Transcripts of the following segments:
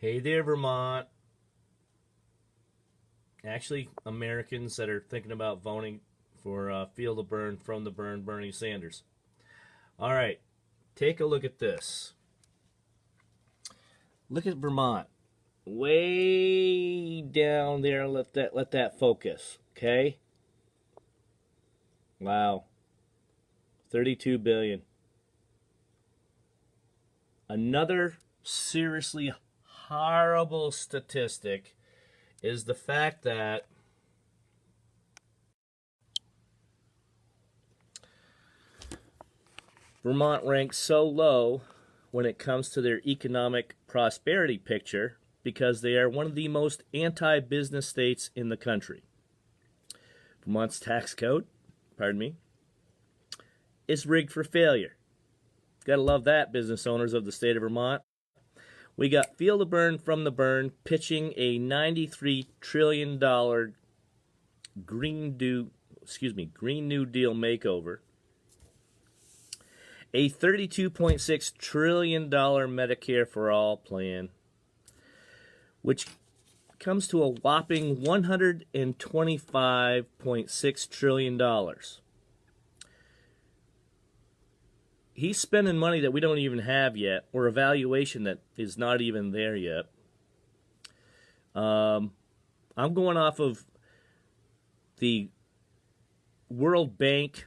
Hey there, Vermont. Actually, Americans that are thinking about voting for Feel the Bern, from the Bern, Bernie Sanders. All right, take a look at this. Look at Vermont, way down there. Let that focus. Okay. Wow, 32 billion. Another seriously horrible statistic is the fact that Vermont ranks so low when it comes to their economic prosperity picture because they are one of the most anti-business states in the country. Vermont's tax code, is rigged for failure. Gotta love that, business owners of the state of Vermont. We got Feel the Bern from the Bern pitching a $93 trillion Green New Deal makeover, a $32.6 trillion Medicare for All plan, which comes to a whopping $125.6 trillion. He's spending money that we don't even have yet, or a valuation that is not even there yet. I'm going off of the World Bank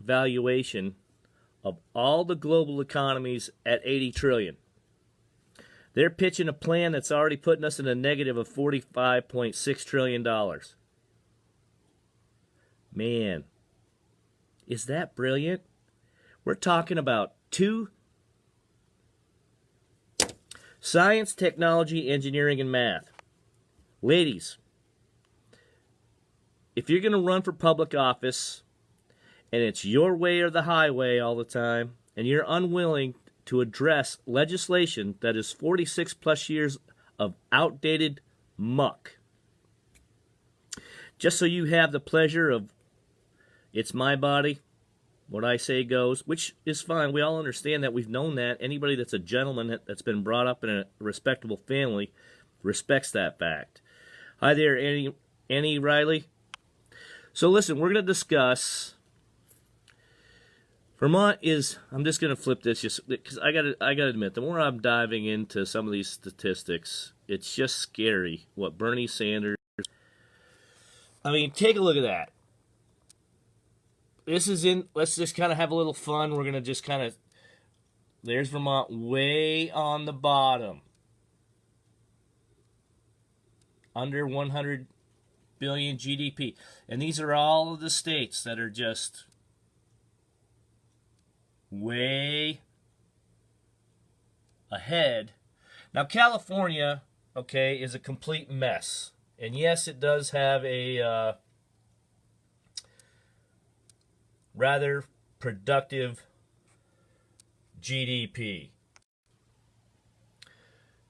valuation of all the global economies at 80 trillion. They're pitching a plan that's already putting us in a negative of $45.6 trillion. Man, is that brilliant? We're talking about science, technology, engineering, and math. Ladies, if you're going to run for public office and it's your way or the highway all the time, and you're unwilling to address legislation that is 46 plus years of outdated muck, just so you have the pleasure of, it's my body, what I say goes, which is fine. We all understand that. We've known that. Anybody that's a gentleman that's been brought up in a respectable family respects that fact. Hi there, Annie Riley. So listen, we're going to discuss Vermont is, I'm just going to flip this just because I got to admit, the more I'm diving into some of these statistics, it's just scary what Bernie Sanders, I mean, take a look at that. This is let's just kind of have a little fun. We're going to just kind of, there's Vermont way on the bottom. Under 100 billion GDP. And these are all of the states that are just way ahead. Now, California, okay, is a complete mess. And yes, it does have a rather productive GDP.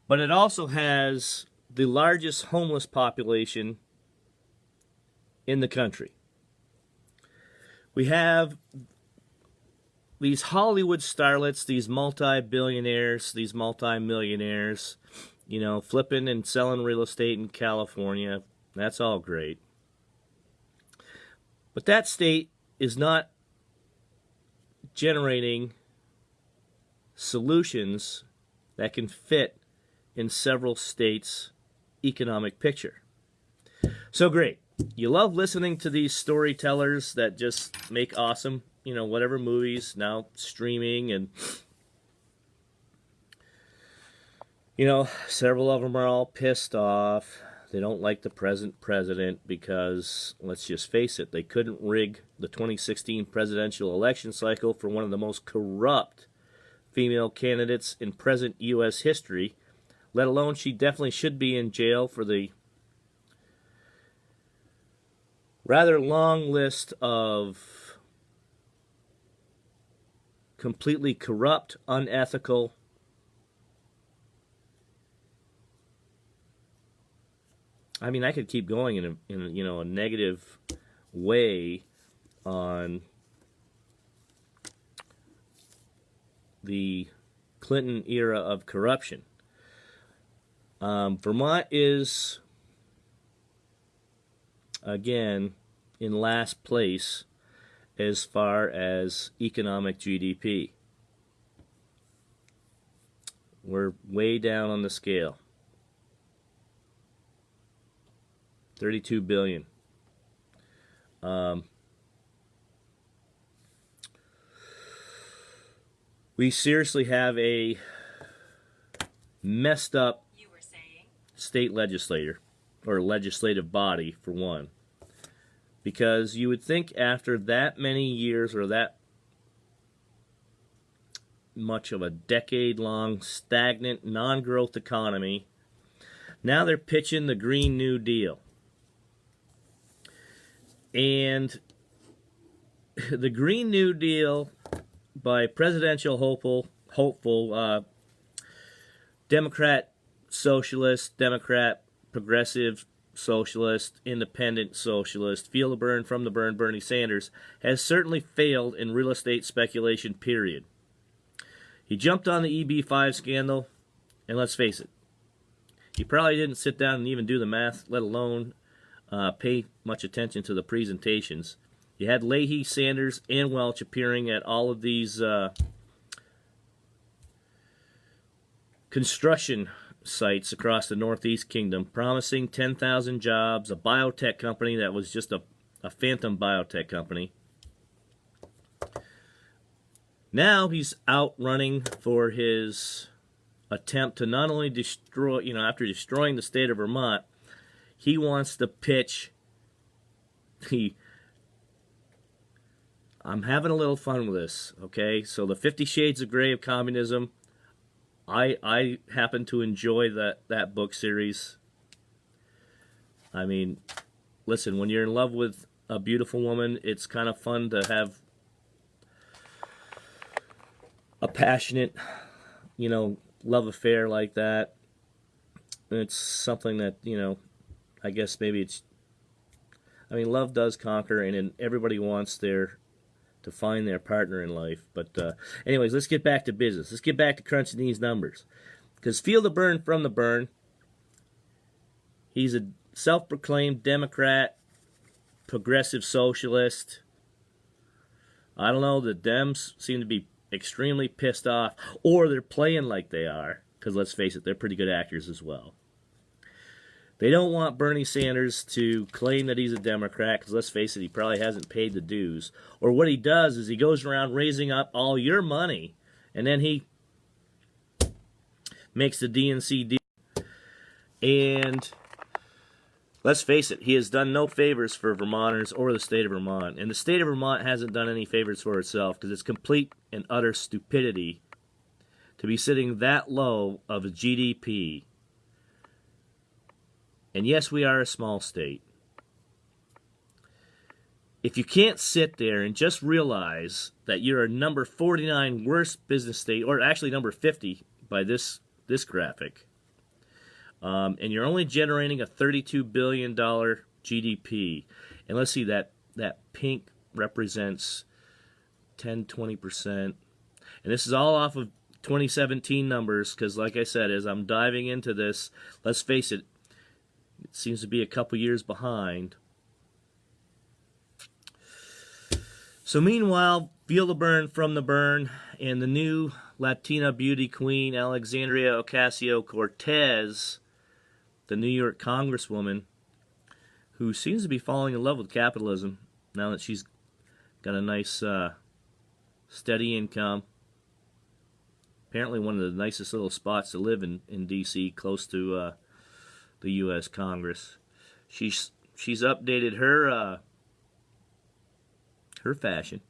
But it also has the largest homeless population in the country. We have these Hollywood starlets, these multi-billionaires, these multi-millionaires, you know, flipping and selling real estate in California. That's all great. But that state is not generating solutions that can fit in several states' economic picture. So great. You love listening to these storytellers that just make awesome, you know, whatever movies, now streaming, and, you know, several of them are all pissed off. They don't like the present president because, let's just face it, they couldn't rig the 2016 presidential election cycle for one of the most corrupt female candidates in present U.S. history, let alone she definitely should be in jail for the rather long list of completely corrupt, unethical, I mean, I could keep going in a you know, a negative way on the Clinton era of corruption. Vermont is, again, in last place as far as economic GDP. We're way down on the scale. 32 billion. We seriously have a messed up state legislature, or legislative body, for one. Because you would think after that many years, or that much of a decade-long stagnant, non-growth economy, now they're pitching the Green New Deal. And the Green New Deal, by presidential hopeful Democrat Socialist, Democrat Progressive Socialist, Independent Socialist, feel the burn from the burn, Bernie Sanders, has certainly failed in real estate speculation, period. He jumped on the EB-5 scandal, and let's face it, he probably didn't sit down and even do the math, let alone pay much attention to the presentations. You had Leahy, Sanders, and Welch appearing at all of these construction sites across the Northeast Kingdom, promising 10,000 jobs, a biotech company that was just a phantom biotech company. Now he's out running for his attempt to not only destroy, after destroying the state of Vermont, he wants to pitch I'm having a little fun with this, okay? So the 50 Shades of Grey of Communism, I happen to enjoy that book series. I mean, listen, when you're in love with a beautiful woman, it's kind of fun to have a passionate, love affair like that. It's something that, I guess maybe love does conquer, and everybody wants to find their partner in life. But anyways, let's get back to business. Let's get back to crunching these numbers. Because feel the burn from the burn. He's a self-proclaimed Democrat, progressive socialist. I don't know, the Dems seem to be extremely pissed off, or they're playing like they are, because let's face it, they're pretty good actors as well. They don't want Bernie Sanders to claim that he's a Democrat, because let's face it, he probably hasn't paid the dues. Or what he does is he goes around raising up all your money, and then he makes the DNC deal. And let's face it, he has done no favors for Vermonters or the state of Vermont. And the state of Vermont hasn't done any favors for itself, because it's complete and utter stupidity to be sitting that low of a GDP. And yes, we are a small state. If you can't sit there and just realize that you're a number 49 worst business state, or actually number 50 by this graphic, and you're only generating a $32 billion GDP, and let's see, that pink represents 10-20%, and this is all off of 2017 numbers, because like I said, as I'm diving into this, let's face it, it seems to be a couple years behind. So meanwhile, feel the burn from the burn, and the new Latina beauty queen, Alexandria Ocasio-Cortez, the New York Congresswoman, who seems to be falling in love with capitalism now that she's got a nice, steady income. Apparently one of the nicest little spots to live in D.C., close to the U.S. Congress. She's updated her fashion.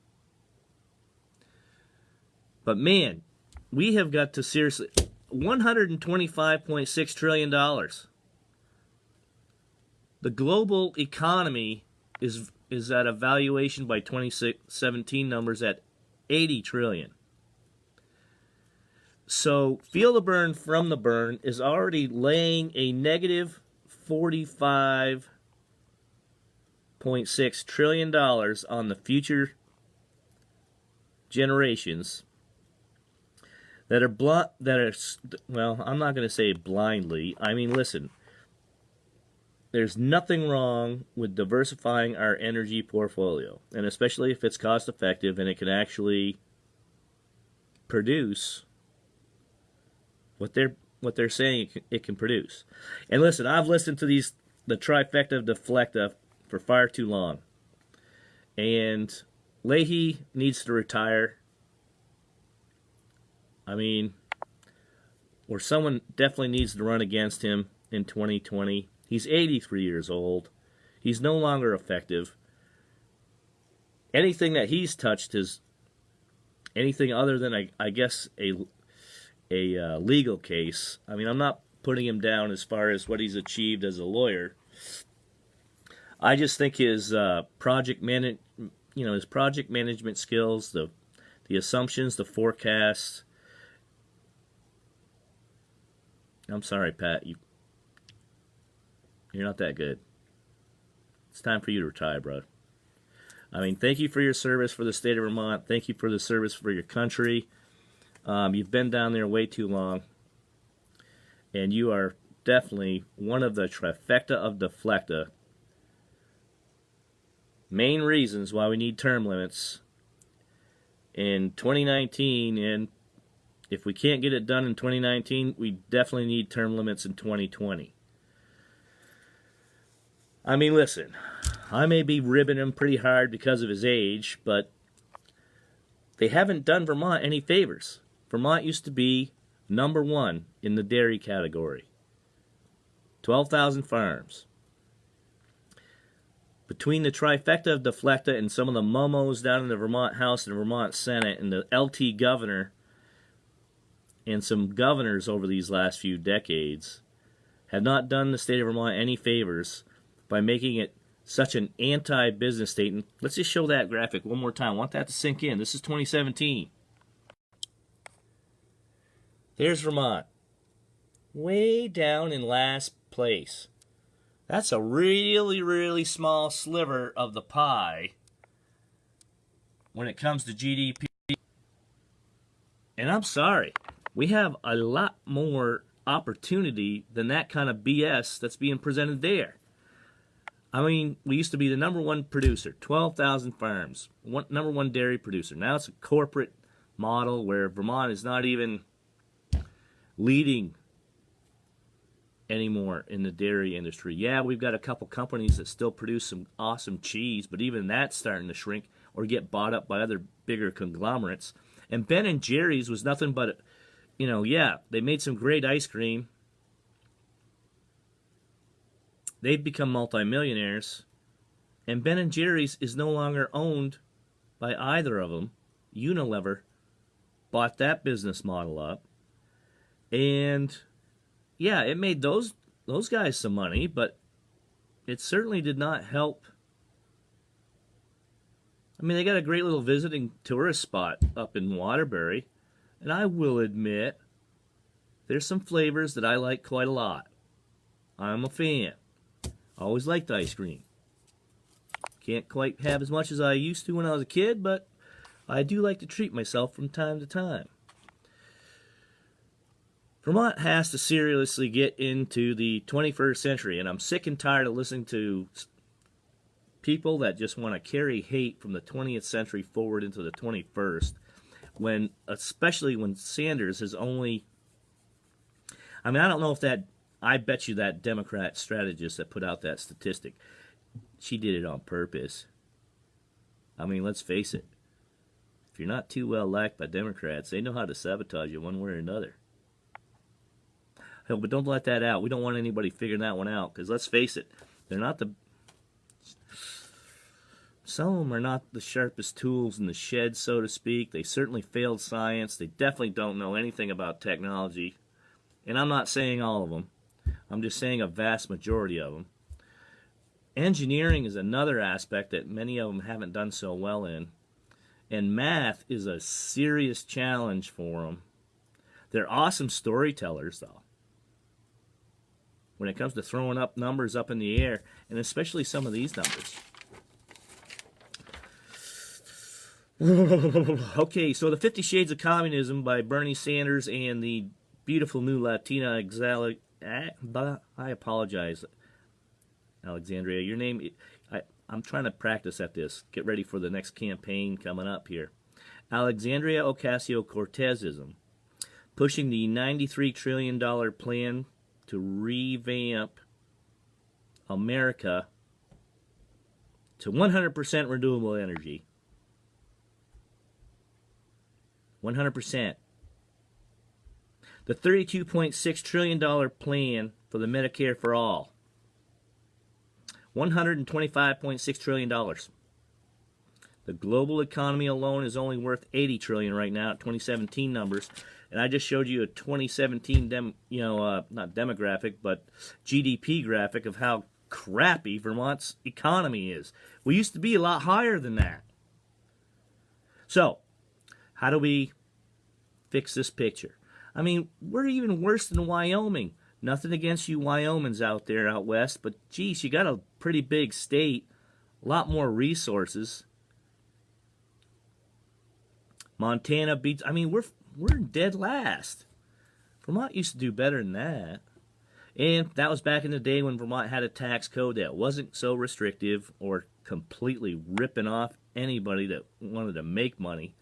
But man, we have got to seriously $125.6 trillion. The global economy is at a valuation by 2017 numbers at $80 trillion. So feel the burn from the burn is already laying a negative $45.6 trillion on the future generations. that are blunt, that are, well, I'm not going to say blindly. I mean, listen, there's nothing wrong with diversifying our energy portfolio, and especially if it's cost effective and it can actually produce what they're saying it can produce. And listen, I've listened to the trifecta of deflecta for far too long. And Leahy needs to retire. I mean, or someone definitely needs to run against him in 2020. He's 83 years old. He's no longer effective. Anything that he's touched is anything other than, I guess, a legal case. I mean, I'm not putting him down as far as what he's achieved as a lawyer. I just think his project management skills, the assumptions, the forecasts. I'm sorry, Pat. You're not that good. It's time for you to retire, bro. I mean, thank you for your service for the state of Vermont. Thank you for the service for your country. You've been down there way too long. And you are definitely one of the trifecta of deflecta. Main reasons why we need term limits in 2019, and if we can't get it done in 2019, we definitely need term limits in 2020. I mean, listen, I may be ribbing him pretty hard because of his age, but they haven't done Vermont any favors. Vermont used to be #1 in the dairy category. 12,000 farms. Between the trifecta of deflecta and some of the momos down in the Vermont House and the Vermont Senate and the LT governor and some governors over these last few decades have not done the state of Vermont any favors by making it such an anti-business state. And let's just show that graphic one more time. I want that to sink in. This is 2017. There's Vermont. Way down in last place. That's a really, really small sliver of the pie when it comes to GDP. And I'm sorry, we have a lot more opportunity than that kind of BS that's being presented there. I mean, we used to be the #1 producer, 12,000 farms, #1 dairy producer. Now it's a corporate model where Vermont is not even leading anymore in the dairy industry. Yeah, we've got a couple companies that still produce some awesome cheese, but even that's starting to shrink or get bought up by other bigger conglomerates. And Ben and Jerry's was nothing but, yeah, they made some great ice cream. They've become multimillionaires. And Ben and Jerry's is no longer owned by either of them. Unilever bought that business model up. And yeah, it made those guys some money, but it certainly did not help. I mean, they got a great little visiting tourist spot up in Waterbury, and I will admit there's some flavors that I like quite a lot. I'm a fan. Always liked ice cream. Can't quite have as much as I used to when I was a kid, but I do like to treat myself from time to time. Vermont has to seriously get into the 21st century, and I'm sick and tired of listening to people that just want to carry hate from the 20th century forward into the 21st, especially when Sanders has only... I mean, I don't know if that... I bet you that Democrat strategist that put out that statistic, she did it on purpose. I mean, let's face it. If you're not too well liked by Democrats, they know how to sabotage you one way or another. Hell, but don't let that out. We don't want anybody figuring that one out, because let's face it, they're not the... Some of them are not the sharpest tools in the shed, so to speak. They certainly failed science. They definitely don't know anything about technology. And I'm not saying all of them. I'm just saying a vast majority of them. Engineering is another aspect that many of them haven't done so well in. And math is a serious challenge for them. They're awesome storytellers, though, when it comes to throwing up numbers up in the air, and especially some of these numbers. Okay, so the 50 Shades of Communism by Bernie Sanders and the beautiful new Latina I apologize, Alexandria. Your name, I'm trying to practice at this. Get ready for the next campaign coming up here. Alexandria Ocasio-Cortezism, pushing the $93 trillion plan to revamp America to 100% renewable energy. 100%. The $32.6 trillion plan for the Medicare for all. $125.6 trillion. The global economy alone is only worth $80 trillion right now at 2017 numbers. And I just showed you a 2017 not demographic, but GDP graphic of how crappy Vermont's economy is. We used to be a lot higher than that. So, how do we fix this picture? I mean, we're even worse than Wyoming. Nothing against you Wyomings out there out west, but geez, you got a pretty big state, a lot more resources. Montana beats, I mean, we're dead last. Vermont used to do better than that. And that was back in the day when Vermont had a tax code that wasn't so restrictive or completely ripping off anybody that wanted to make money.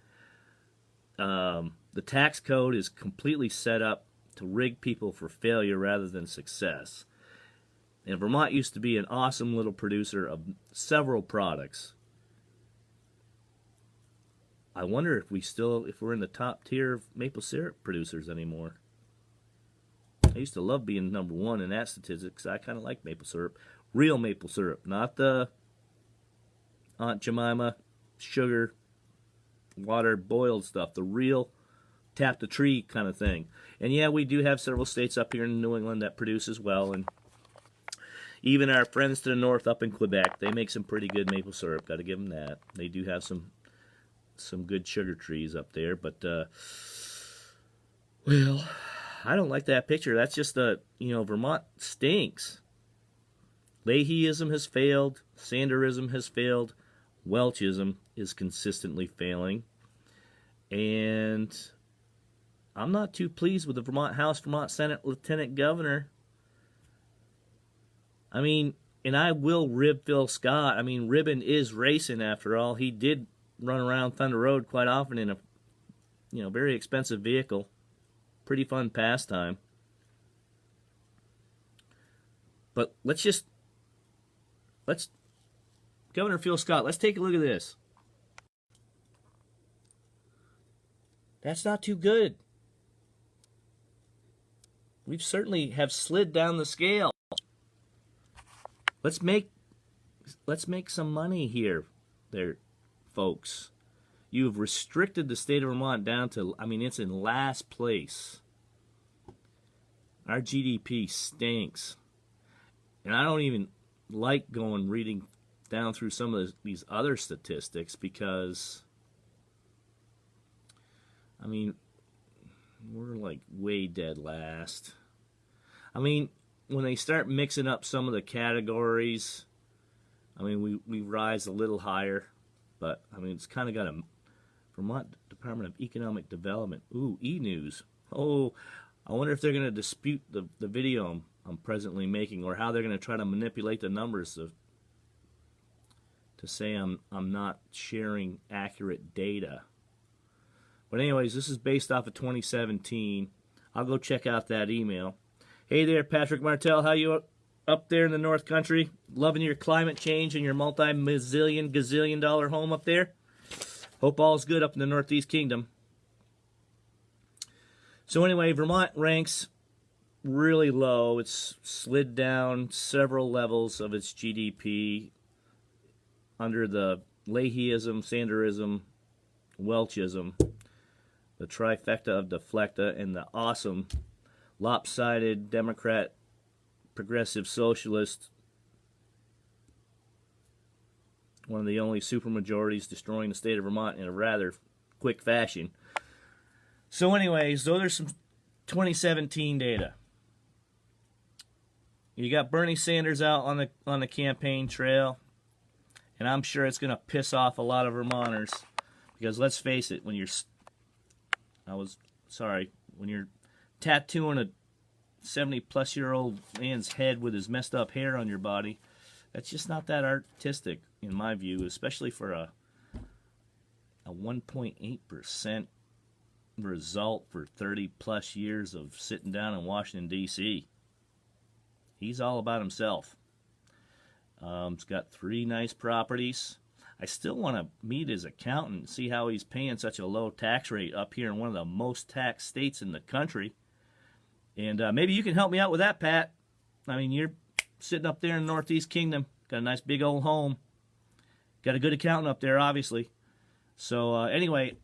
The tax code is completely set up to rig people for failure rather than success. And Vermont used to be an awesome little producer of several products. I wonder if we're in the top tier of maple syrup producers anymore. I used to love being number one in that statistic because I kind of like maple syrup. Real maple syrup, not the Aunt Jemima sugar, water, boiled stuff. The real tap the tree kind of thing. And yeah, we do have several states up here in New England that produce as well. And even our friends to the north up in Quebec, they make some pretty good maple syrup. Got to give them that. They do have some good sugar trees up there. But, well, I don't like that picture. That's just Vermont stinks. Leahyism has failed. Sanderism has failed. Welchism is consistently failing. And I'm not too pleased with the Vermont House, Vermont Senate Lieutenant Governor. I mean, and I will rib Phil Scott. I mean, ribbon is racing after all. He did run around Thunder Road quite often in a very expensive vehicle. Pretty fun pastime. But Governor Phil Scott, let's take a look at this. That's not too good. We certainly have slid down the scale. Let's make some money here, there, folks. You've restricted the state of Vermont down to, I mean, it's in last place. Our GDP stinks. And I don't even like reading down through some of these other statistics because, I mean, we're like way dead last. I mean, when they start mixing up some of the categories, I mean, we rise a little higher. But, I mean, it's kind of got a Vermont Department of Economic Development. Ooh, e-news. Oh, I wonder if they're going to dispute the video I'm presently making, or how they're going to try to manipulate the numbers to say I'm not sharing accurate data. But anyways, this is based off of 2017. I'll go check out that email. Hey there, Patrick Martell. How you up there in the North Country? Loving your climate change and your multi-mazillion, gazillion dollar home up there? Hope all's good up in the Northeast Kingdom. So anyway, Vermont ranks really low. It's slid down several levels of its GDP under the Leahyism, Sanderism, Welchism, the trifecta of deflecta, and the awesome lopsided Democrat progressive socialist, one of the only supermajorities destroying the state of Vermont in a rather quick fashion. So anyways, those are some 2017 data. You got Bernie Sanders out on the campaign trail, and I'm sure it's going to piss off a lot of Vermonters. Because let's face it, when you're tattooing a 70-plus-year-old man's head with his messed up hair on your body, that's just not that artistic, in my view, especially for a 1.8% result for 30-plus years of sitting down in Washington, D.C. He's all about himself. He's got 3 nice properties. I still want to meet his accountant and see how he's paying such a low tax rate up here in one of the most taxed states in the country. And maybe you can help me out with that, Pat. I mean, you're sitting up there in the Northeast Kingdom. Got a nice big old home. Got a good accountant up there, obviously. So anyway,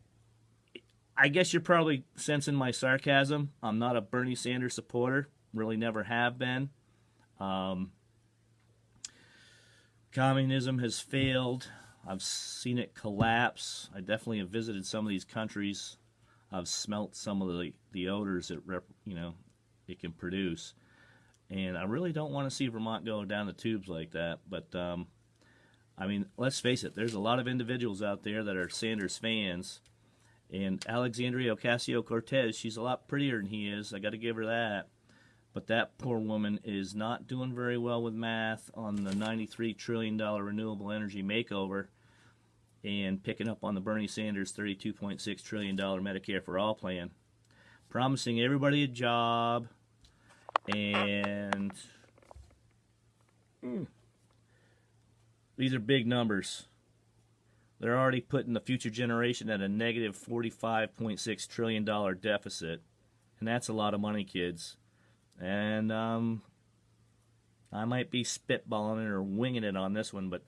I guess you're probably sensing my sarcasm. I'm not a Bernie Sanders supporter. Really never have been. Communism has failed. I've seen it collapse. I definitely have visited some of these countries. I've smelt some of the odors that it can produce, and I really don't want to see Vermont go down the tubes like that. But I mean, let's face it. There's a lot of individuals out there that are Sanders fans, and Alexandria Ocasio-Cortez, she's a lot prettier than he is. I got to give her that. But that poor woman is not doing very well with math on the $93 trillion renewable energy makeover and picking up on the Bernie Sanders $32.6 trillion Medicare for All plan. Promising everybody a job, and these are big numbers. They're already putting the future generation at a negative $45.6 trillion deficit, and that's a lot of money, kids. And I might be spitballing it or winging it on this one, but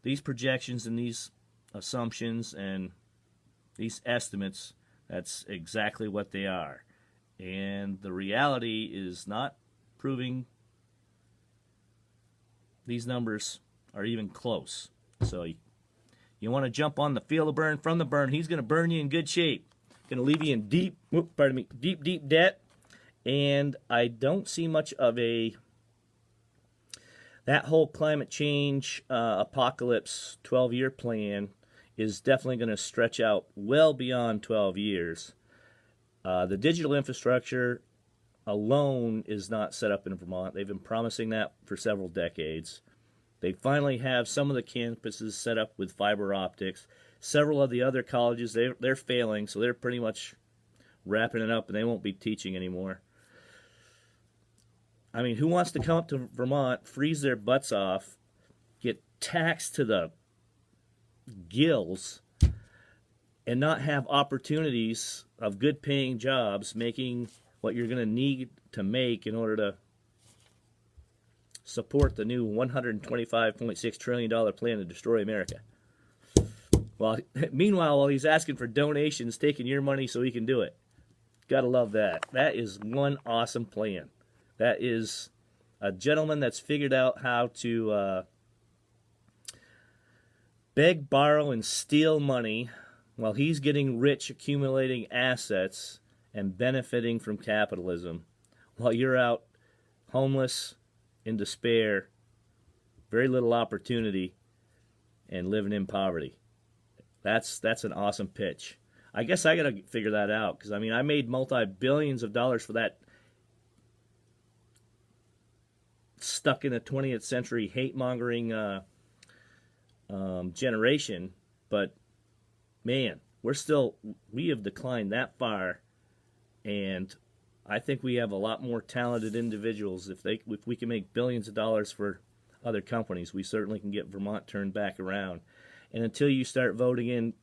these projections and these assumptions and these estimates, that's exactly what they are. And the reality is not proving these numbers are even close. So you want to jump on the field of Bern from the Bern. He's going to burn you in good shape. Going to leave you in deep debt. And I don't see much of that whole climate change apocalypse 12-year plan is definitely going to stretch out well beyond 12 years. The digital infrastructure alone is not set up in Vermont. They've been promising that for several decades. They finally have some of the campuses set up with fiber optics. Several of the other colleges, they're failing, so they're pretty much wrapping it up, and they won't be teaching anymore. I mean, who wants to come up to Vermont, freeze their butts off, get taxed to the gills, and not have opportunities of good-paying jobs, making what you're going to need to make in order to support the new $125.6 trillion plan to destroy America? Well, meanwhile, while he's asking for donations, taking your money so he can do it. Gotta love that. That is one awesome plan. That is a gentleman that's figured out how to beg, borrow, and steal money while he's getting rich, accumulating assets, and benefiting from capitalism, while you're out homeless, in despair, very little opportunity, and living in poverty. That's an awesome pitch. I guess I got to figure that out, because, I mean, I made multi-billions of dollars for that stuck in a 20th century hate-mongering generation, but man, we have declined that far, and I think we have a lot more talented individuals. If we can make billions of dollars for other companies, we certainly can get Vermont turned back around. And until you start voting in,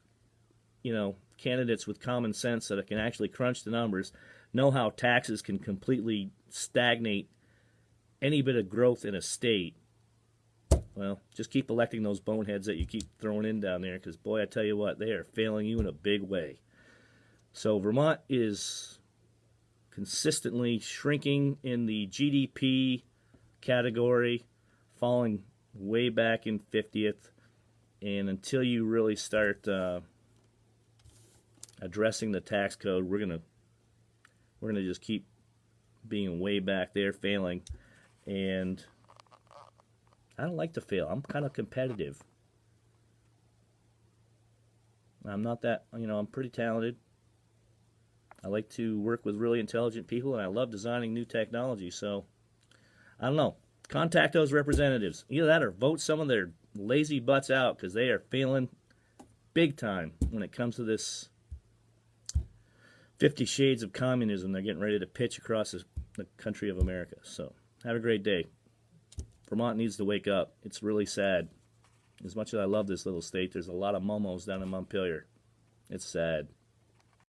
candidates with common sense that can actually crunch the numbers, know how taxes can completely stagnate any bit of growth in a state, well, just keep electing those boneheads that you keep throwing in down there, because, boy, I tell you what, they are failing you in a big way. So Vermont is consistently shrinking in the GDP category, falling way back in 50th, and until you really start addressing the tax code, we're gonna just keep being way back there, failing. And I don't like to fail. I'm kind of competitive. I'm not that, I'm pretty talented. I like to work with really intelligent people, and I love designing new technology. So, I don't know. Contact those representatives. Either that or vote some of their lazy butts out, because they are failing big time when it comes to this 50 shades of communism they're getting ready to pitch across the country of America. So, have a great day. Vermont needs to wake up. It's really sad. As much as I love this little state, there's a lot of momos down in Montpelier. It's sad.